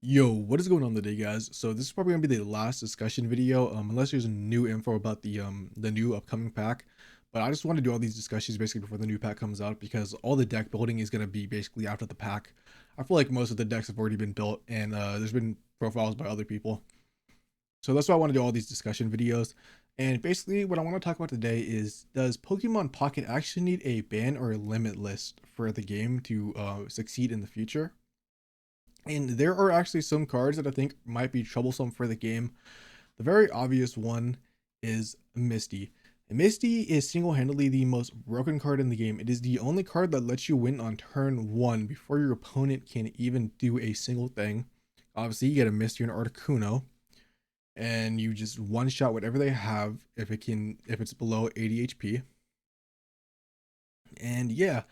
Yo, what is going on today, guys? So this is probably gonna be the last discussion video, unless there's new info about the new upcoming pack. But I just want to do all these discussions basically before the new pack comes out because all the deck building is gonna be basically after the pack. I feel like most of the decks have already been built, and there's been profiles by other people. So that's why I want to do all these discussion videos. And basically, what I want to talk about today is: does Pokemon Pocket actually need a ban or a limit list for the game to succeed in the future? And there are actually some cards that I think might be troublesome for the game. The very obvious one is Misty. And Misty is single-handedly the most broken card in the game. It is the only card that lets you win on turn one before your opponent can even do a single thing. Obviously, you get a Misty and Articuno, and you just one-shot whatever they have if it's below 80 HP. And yeah,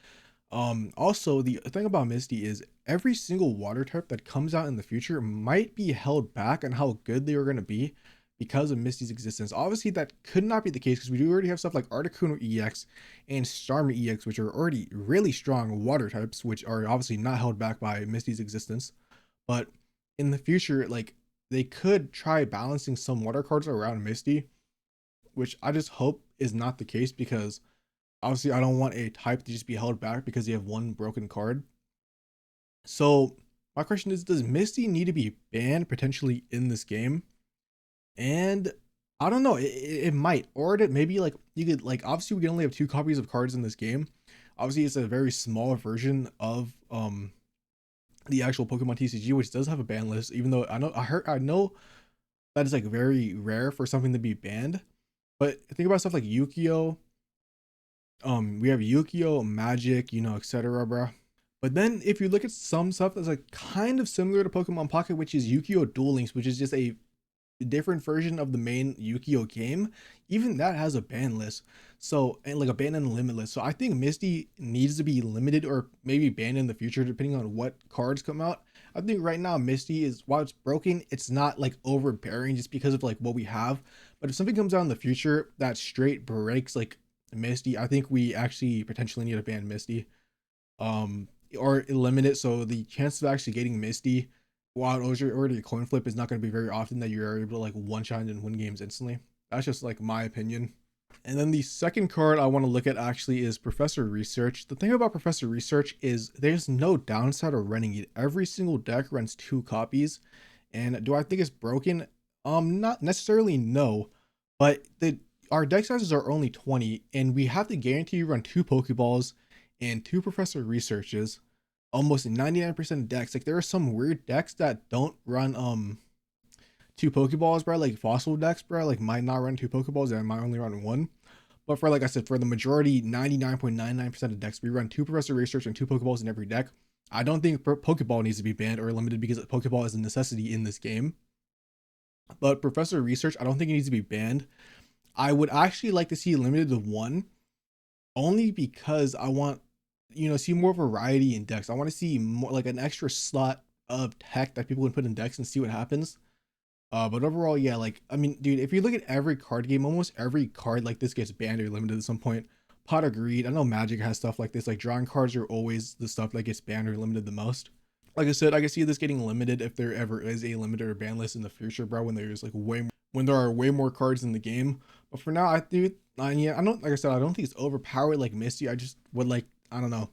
also the thing about Misty is every single water type that comes out in the future might be held back on how good they are going to be because of Misty's existence. Obviously, that could not be the case because we do already have stuff like Articuno EX and Starmie EX, which are already really strong water types, which are obviously not held back by Misty's existence. But in the future, like they could try balancing some water cards around Misty, which I just hope is not the case because obviously I don't want a type to just be held back because you have one broken card. So my question is, does Misty need to be banned potentially in this game? And I don't know, it might, or it maybe like you could like obviously we can only have two copies of cards in this game. Obviously, it's a very small version of the actual Pokemon TCG, which does have a ban list. Even though I know that is like very rare for something to be banned. But think about stuff like Yu-Gi-Oh. We have Yu-Gi-Oh, Magic, etc., bro. But then if you look at some stuff that's like kind of similar to Pokemon Pocket, which is Yu-Gi-Oh Duel Links, which is just a different version of the main Yu-Gi-Oh game, even that has a ban list. So, and like a ban and limit list. So I think Misty needs to be limited or maybe banned in the future depending on what cards come out. I think right now Misty is, while it's broken, it's not like overbearing just because of like what we have. But if something comes out in the future that straight breaks like Misty, I think we actually potentially need to ban Misty. Or limit it so the chance of actually getting Misty while it was already a coin flip is not going to be very often that you're able to like one shot and win games instantly. That's just like my opinion. And then the second card I want to look at actually is Professor Research. The thing about Professor Research is there's no downside of running it. Every single deck runs two copies. And do I think it's broken? Not necessarily, no. But our deck sizes are only 20, and we have to guarantee you run two Pokeballs and two Professor Researches. Almost 99% of decks. Like there are some weird decks that don't run two Pokeballs, bro. Like fossil decks, bro, like might not run two Pokeballs and might only run one. But for like I said, for the majority, 99.99% of decks, we run two Professor Research and two Pokeballs in every deck. I don't think Pokeball needs to be banned or limited because Pokeball is a necessity in this game. But Professor Research, I don't think it needs to be banned. I would actually like to see limited to one, only because I want see more variety in decks. I want to see more like an extra slot of tech that people can put in decks and see what happens. But overall, yeah, like I mean, dude, if you look at every card game, almost every card like this gets banned or limited at some point. Pot of Greed. I know Magic has stuff like this. Like drawing cards are always the stuff that gets banned or limited the most. Like I said, I can see this getting limited if there ever is a limited or ban list in the future, bro. When there's like when there are way more cards in the game. But for now, I do. Yeah, I don't. Like I said, I don't think it's overpowered like Misty. I just would like. I don't know.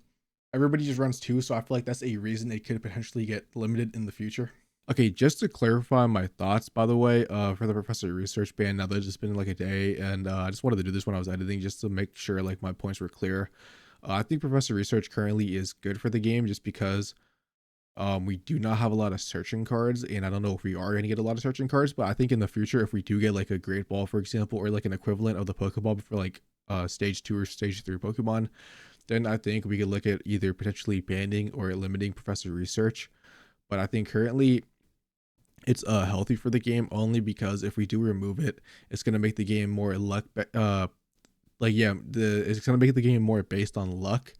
Everybody just runs two, so I feel like that's a reason it could potentially get limited in the future. Okay, just to clarify my thoughts, by the way, for the Professor Research ban, now that it's just been like a day, and I just wanted to do this when I was editing just to make sure like my points were clear. I think Professor Research currently is good for the game just because we do not have a lot of searching cards, and I don't know if we are going to get a lot of searching cards, but I think in the future, if we do get like a Great Ball, for example, or like an equivalent of the Pokeball for like stage 2 or stage 3 Pokemon, then I think we could look at either potentially banning or limiting Professor Research. But I think currently it's healthy for the game only because if we do remove it, it's gonna make the game more luck. Like yeah, it's gonna make the game more based on luck,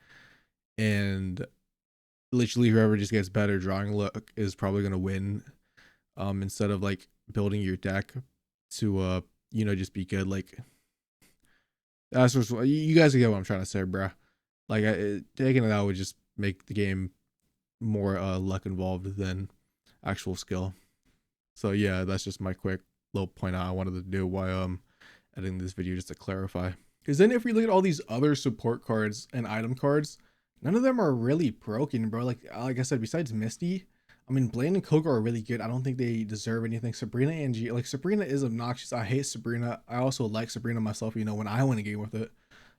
and literally whoever just gets better drawing luck is probably gonna win. Instead of like building your deck to just be good. Like that's just you guys get what I'm trying to say, bro. Like taking it out would just make the game more luck involved than actual skill. So yeah, that's just my quick little point out I wanted to do while editing this video, just to clarify. Because then if we look at all these other support cards and item cards, none of them are really broken, bro. Like I said, besides Misty, I mean, Blaine and Coco are really good. I don't think they deserve anything. Sabrina and G, like Sabrina is obnoxious. I hate Sabrina. I also like Sabrina myself, you know, when I win a game with it.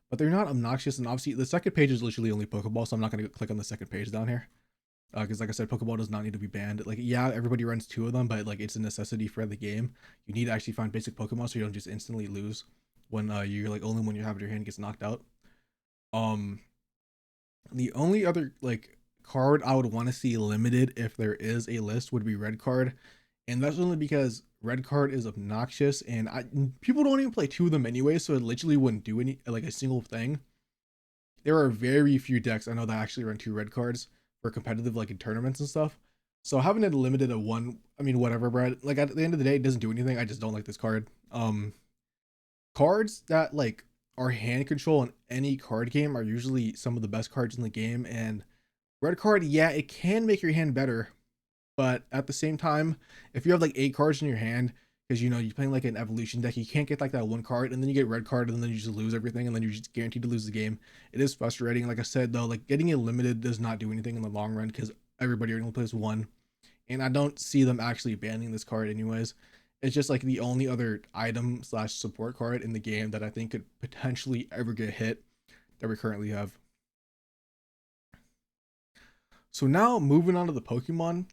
But they're not obnoxious. And obviously, the second page is literally only Pokeball, so I'm not going to click on the second page down here. Because like I said, Pokeball does not need to be banned. Like, yeah, everybody runs 2 of them, but like it's a necessity for the game. You need to actually find basic Pokemon so you don't just instantly lose when you're like only when you have your hand gets knocked out. Um, the only other like card I would want to see limited if there is a list would be Red Card, and that's only because Red Card is obnoxious, and people don't even play 2 of them anyway, so it literally wouldn't do any like a single thing. There are very few decks I know that actually run 2 red cards for competitive, like in tournaments and stuff. So having it limited to 1, I mean, whatever, bro. Like at the end of the day, it doesn't do anything. I just don't like this card. Cards that like are hand control in any card game are usually some of the best cards in the game. And red card, yeah, it can make your hand better, but at the same time, if you have like 8 cards in your hand, because you know you're playing like an evolution deck, you can't get like that 1 card, and then you get red card, and then you just lose everything, and then you're just guaranteed to lose the game. It is frustrating. Like I said though, like getting it limited does not do anything in the long run because everybody only plays 1, and I don't see them actually banning this card anyways. It's just like the only other item slash support card in the game that I think could potentially ever get hit that we currently have. So now moving on to the Pokemon.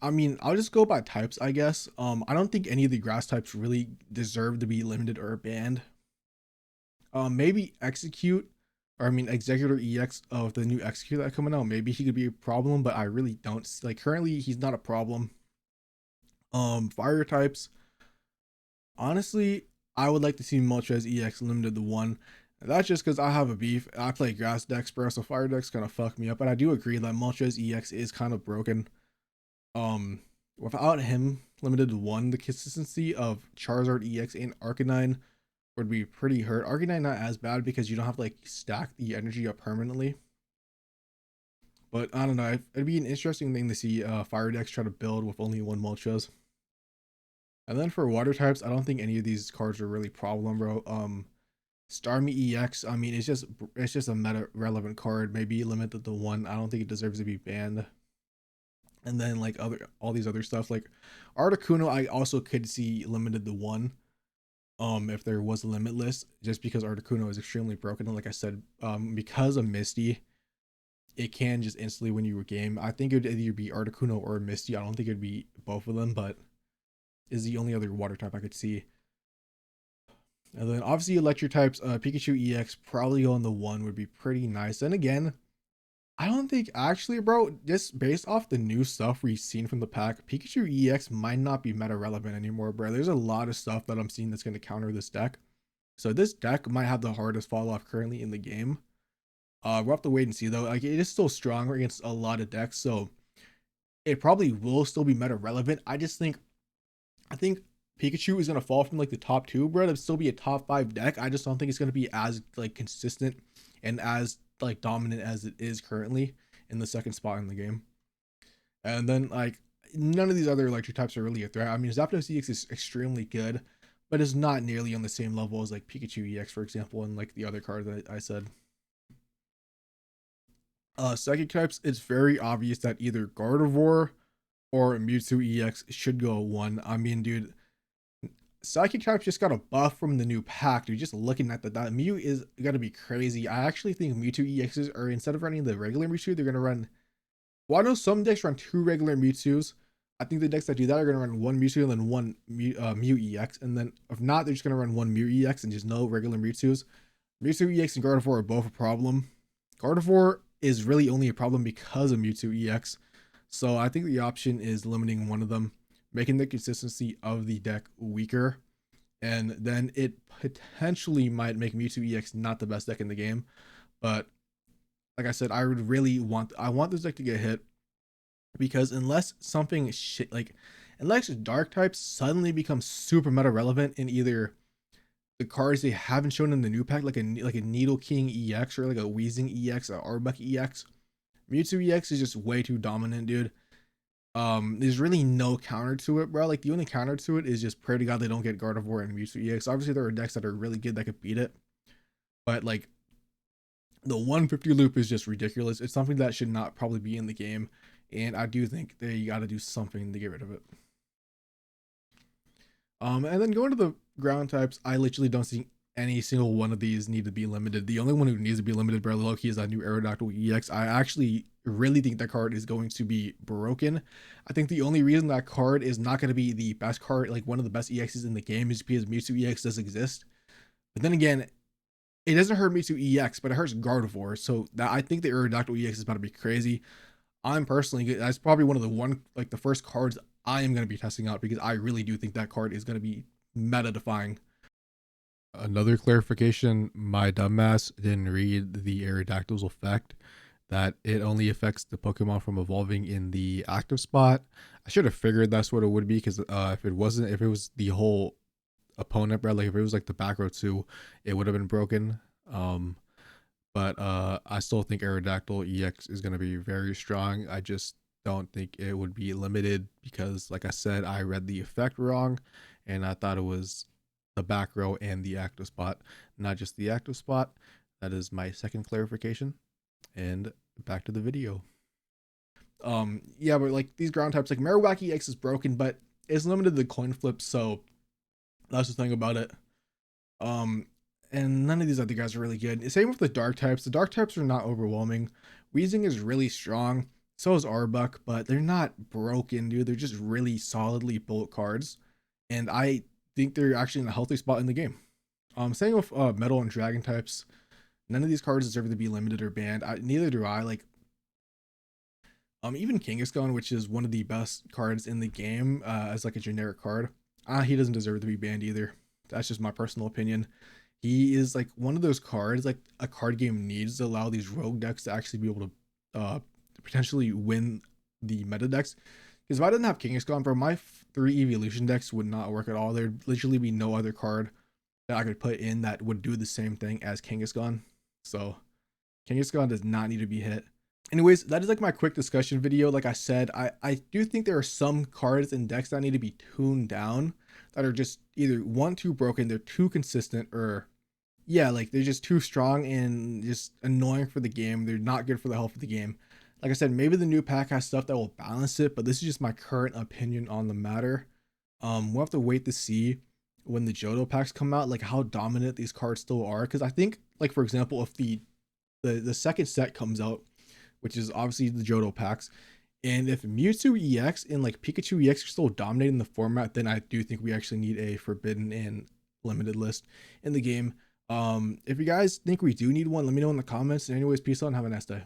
I mean, I'll just go by types, I guess. I don't think any of the grass types really deserve to be limited or banned. Maybe Execute, or I mean Executor EX of the new Execute that coming out. Maybe he could be a problem, but I really don't like currently he's not a problem. Fire types. Honestly, I would like to see Moltres EX limited to 1. That's just because I have a beef. I play grass decks, bro, so fire decks kind of fuck me up. But I do agree that Moltres EX is kind of broken. Without him limited to 1, the consistency of Charizard EX and Arcanine would be pretty hurt. Arcanine not as bad because you don't have to like stack the energy up permanently. But I don't know. It'd be an interesting thing to see fire decks try to build with only 1 Moltres. And then for water types, I don't think any of these cards are really problem, bro. Starmie EX, I mean, it's just a meta relevant card. Maybe limited to 1. I don't think it deserves to be banned. And then like all these other stuff like Articuno, I also could see limited to 1. If there was a limitless, just because Articuno is extremely broken. And like I said, because of Misty, it can just instantly win you a game. I think it would either be Articuno or Misty. I don't think it'd be both of them, but is the only other water type I could see. And then obviously electric types, Pikachu EX probably on the 1 would be pretty nice. And again, I don't think actually, bro, just based off the new stuff we've seen from the pack, Pikachu EX might not be meta relevant anymore, bro. There's a lot of stuff that I'm seeing that's going to counter this deck. So this deck might have the hardest fall off currently in the game. We'll have to wait and see though. Like it is still stronger against a lot of decks, so it probably will still be meta relevant. I think Pikachu is gonna fall from like the top 2, bro. It'll still be a top 5 deck. I just don't think it's gonna be as like consistent and as like dominant as it is currently in the second spot in the game. And then like none of these other electric types are really a threat. I mean, Zapdos EX is extremely good, but it's not nearly on the same level as like Pikachu EX, for example, and like the other card that I said. Psychic types, it's very obvious that either Gardevoir or Mewtwo EX should go 1. I mean, dude, Psychic types just got a buff from the new pack, dude. Just looking at that Mew is gonna be crazy. I actually think Mewtwo EXs are, instead of running the regular Mewtwo, they're gonna run. Well, I know some decks run 2 regular Mewtwo's. I think the decks that do that are gonna run 1 Mewtwo and then 1 Mew EX, and then if not, they're just gonna run 1 Mew EX and just no regular Mewtwo's. Mewtwo EX and Gardevoir are both a problem. Gardevoir is really only a problem because of Mewtwo EX. So I think the option is limiting one of them, making the consistency of the deck weaker. And then it potentially might make Mewtwo EX not the best deck in the game. But like I said, I want this deck to get hit, because unless something shit like unless dark types suddenly become super meta relevant in either the cards they haven't shown in the new pack, like a Needle King EX or like a Weezing EX, or Arbok EX. Mewtwo EX is just way too dominant, dude. There's really no counter to it, bro. Like the only counter to it is just pray to God they don't get Gardevoir and Mewtwo EX. Obviously, there are decks that are really good that could beat it, but like the 150 loop is just ridiculous. It's something that should not probably be in the game, and I do think they got to do something to get rid of it. And then going to the ground types, I literally don't see any single one of these need to be limited. The only one who needs to be limited, barely low key, is that new Aerodactyl EX. I actually really think that card is going to be broken. I think the only reason that card is not going to be the best card, like one of the best EXs in the game, is because Mewtwo EX does exist. But then again, it doesn't hurt Mewtwo EX, but it hurts Gardevoir. So that I think the Aerodactyl EX is about to be crazy. I'm personally, that's probably one of the first cards I am going to be testing out because I really do think that card is going to be meta defying. Another clarification, my dumbass didn't read the Aerodactyl's effect, that it only affects the Pokemon from evolving in the active spot. I should have figured that's what it would be, because if it wasn't, if it was the whole opponent, bro, like if it was like the back row too, it would have been broken. But I still think Aerodactyl EX is going to be very strong. I just don't think it would be limited because, like I said, I read the effect wrong, and I thought it was the back row and the active spot, not just the active spot. That is my second clarification. And back to the video. Yeah, but like these ground types, like Marowak EX is broken, but it's limited to the coin flip, so that's the thing about it. And none of these other guys are really good. Same with the dark types. The dark types are not overwhelming. Weezing is really strong. So is Arbok, but they're not broken, dude. They're just really solidly built cards. And I think they're actually in a healthy spot in the game. Same with metal and dragon types. None of these cards deserve to be limited or banned. Neither do I. Like, even Kangaskhan, which is one of the best cards in the game, as like a generic card, he doesn't deserve to be banned either. That's just my personal opinion. He is like one of those cards like a card game needs to allow these rogue decks to actually be able to potentially win the meta decks. Because if I didn't have Kangaskhan, bro, my 3 evolution decks would not work at all. There'd literally be no other card that I could put in that would do the same thing as Kangaskhan. So Kangaskhan does not need to be hit. Anyways, that is like my quick discussion video. Like I said, I do think there are some cards and decks that need to be tuned down, that are just either one, too broken, they're too consistent, or yeah, like they're just too strong and just annoying for the game. They're not good for the health of the game. Like I said, maybe the new pack has stuff that will balance it, but this is just my current opinion on the matter. We'll have to wait to see when the Johto packs come out, like how dominant these cards still are. Because I think, like for example, if the second set comes out, which is obviously the Johto packs, and if Mewtwo EX and like Pikachu EX are still dominating the format, then I do think we actually need a forbidden and limited list in the game. If you guys think we do need one, let me know in the comments. And anyways, peace out and have a nice day.